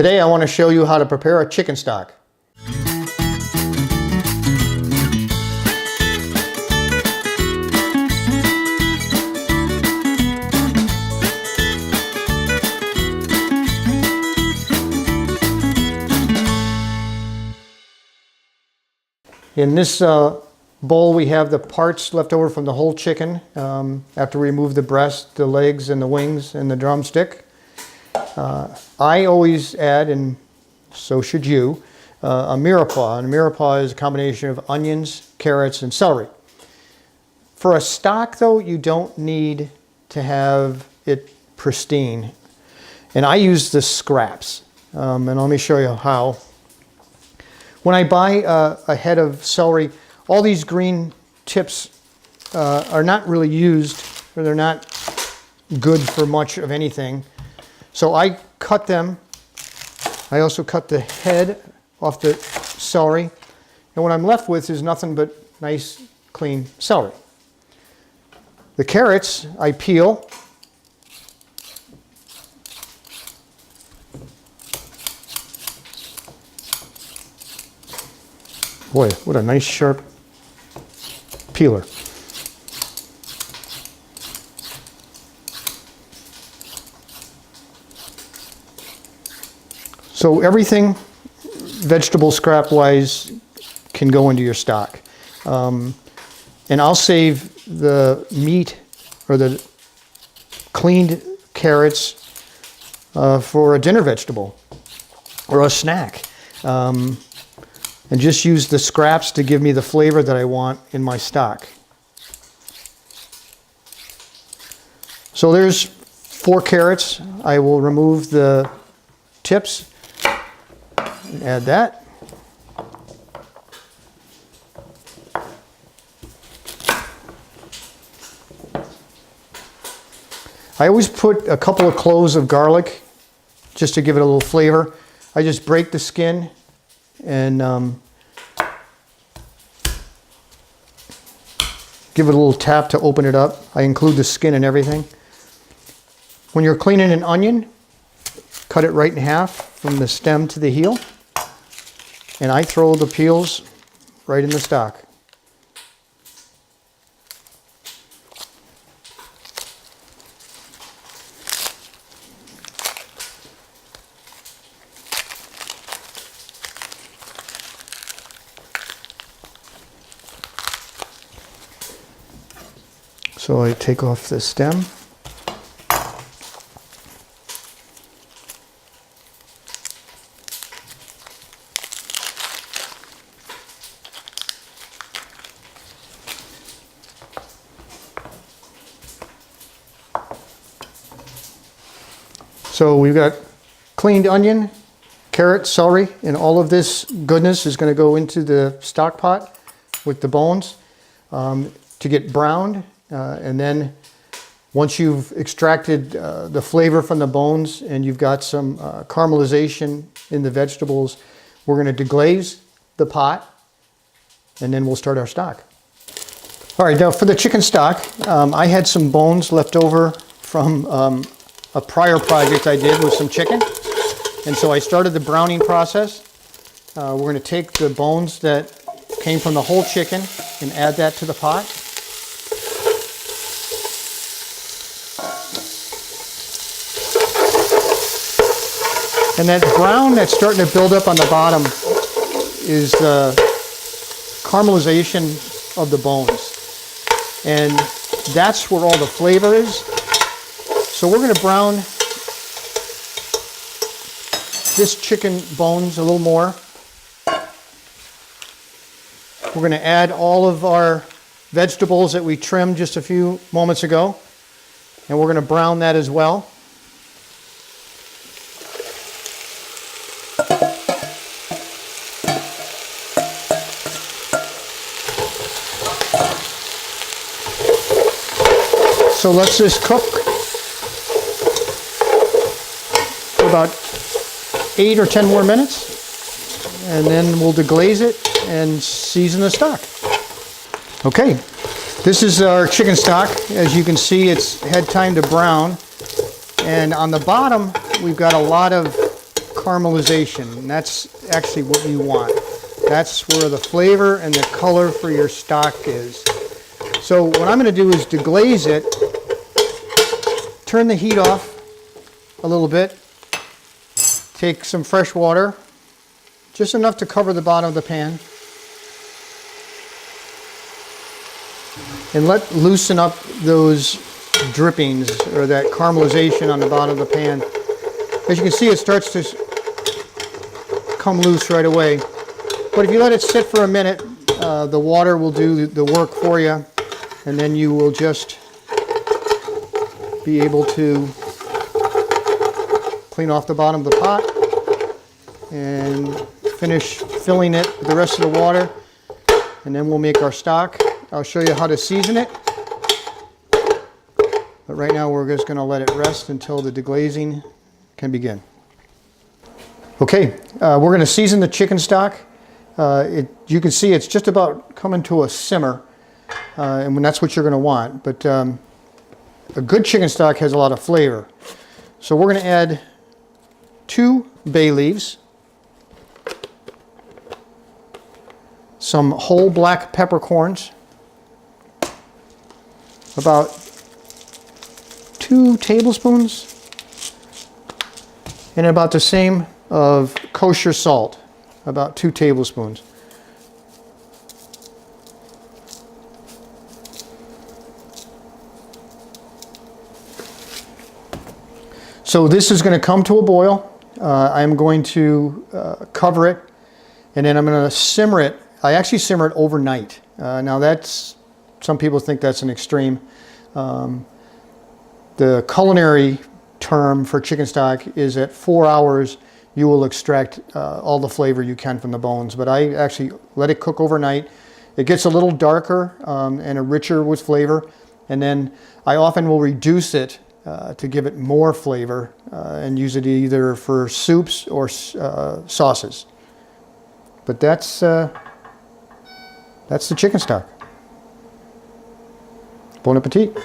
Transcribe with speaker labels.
Speaker 1: Today I want to show you how to prepare a chicken stock. In this bowl we have the parts left over from the whole chicken after we remove the breast, the legs, and the wings, and the drumstick. I always add, and so should you, a mirepoix. And a mirepoix is a combination of onions, carrots, and celery. For a stock though, you don't need to have it pristine. And I use the scraps. And let me show you how. When I buy a head of celery, all these green tips are not really used, or they're not good for much of anything. So I cut them. I also cut the head off the celery. And what I'm left with is nothing but nice, clean celery. The carrots I peel. Boy, what a nice sharp peeler. So everything vegetable scrap wise can go into your stock. And I'll save the meat or the cleaned carrots for a dinner vegetable or a snack. And just use the scraps to give me the flavor that I want in my stock. So there's 4 carrots. I will remove the tips and add that. I always put a couple of cloves of garlic just to give it a little flavor. I just break the skin and give it a little tap to open it up. I include the skin and everything. When you're cleaning an onion, cut it right in half from the stem to the heel, and I throw the peels right in the stock. So I take off the stem. So we've got cleaned onion, carrot, celery, and all of this goodness is going to go into the stock pot with the bones to get browned. And then once you've extracted the flavor from the bones and you've got some caramelization in the vegetables, we're going to deglaze the pot and then we'll start our stock. All right, now for the chicken stock, I had some bones left over from a prior project I did with some chicken. And so I started the browning process. We're going to take the bones that came from the whole chicken and add that to the pot. And that brown that's starting to build up on the bottom is the caramelization of the bones. And that's where all the flavor is. So we're going to brown this chicken bones a little more. We're going to add all of our vegetables that we trimmed just a few moments ago. And we're going to brown that as well. So let's just cook for about 8 or 10 more minutes, and then we'll deglaze it and season the stock. Okay, this is our chicken stock. As you can see, it's had time to brown. And on the bottom, we've got a lot of caramelization, and that's actually what you want. That's where the flavor and the color for your stock is. So what I'm going to do is deglaze it, turn the heat off a little bit, take some fresh water, just enough to cover the bottom of the pan, and let loosen up those drippings or that caramelization on the bottom of the pan. As you can see, it starts to come loose right away. But if you let it sit for a minute, the water will do the work for you, and then you will just be able to clean off the bottom of the pot and finish filling it with the rest of the water, and then we'll make our stock. I'll show you how to season it, but right now we're just going to let it rest until the deglazing can begin. Okay, we're going to season the chicken stock. You can see it's just about coming to a simmer, and that's what you're going to want. But a good chicken stock has a lot of flavor. So we're going to add 2 bay leaves, some whole black peppercorns, about 2 tablespoons, and about the same of kosher salt, about 2 tablespoons. So this is going to come to a boil. I'm going to cover it, and then I'm going to simmer it. I actually simmer it overnight. Now that's, some people think that's an extreme. The culinary term for chicken stock is at 4 hours you will extract all the flavor you can from the bones. But I actually let it cook overnight. It gets a little darker and a richer with flavor. And then I often will reduce it to give it more flavor and use it either for soups or sauces. But that's the chicken stock. Bon appetit.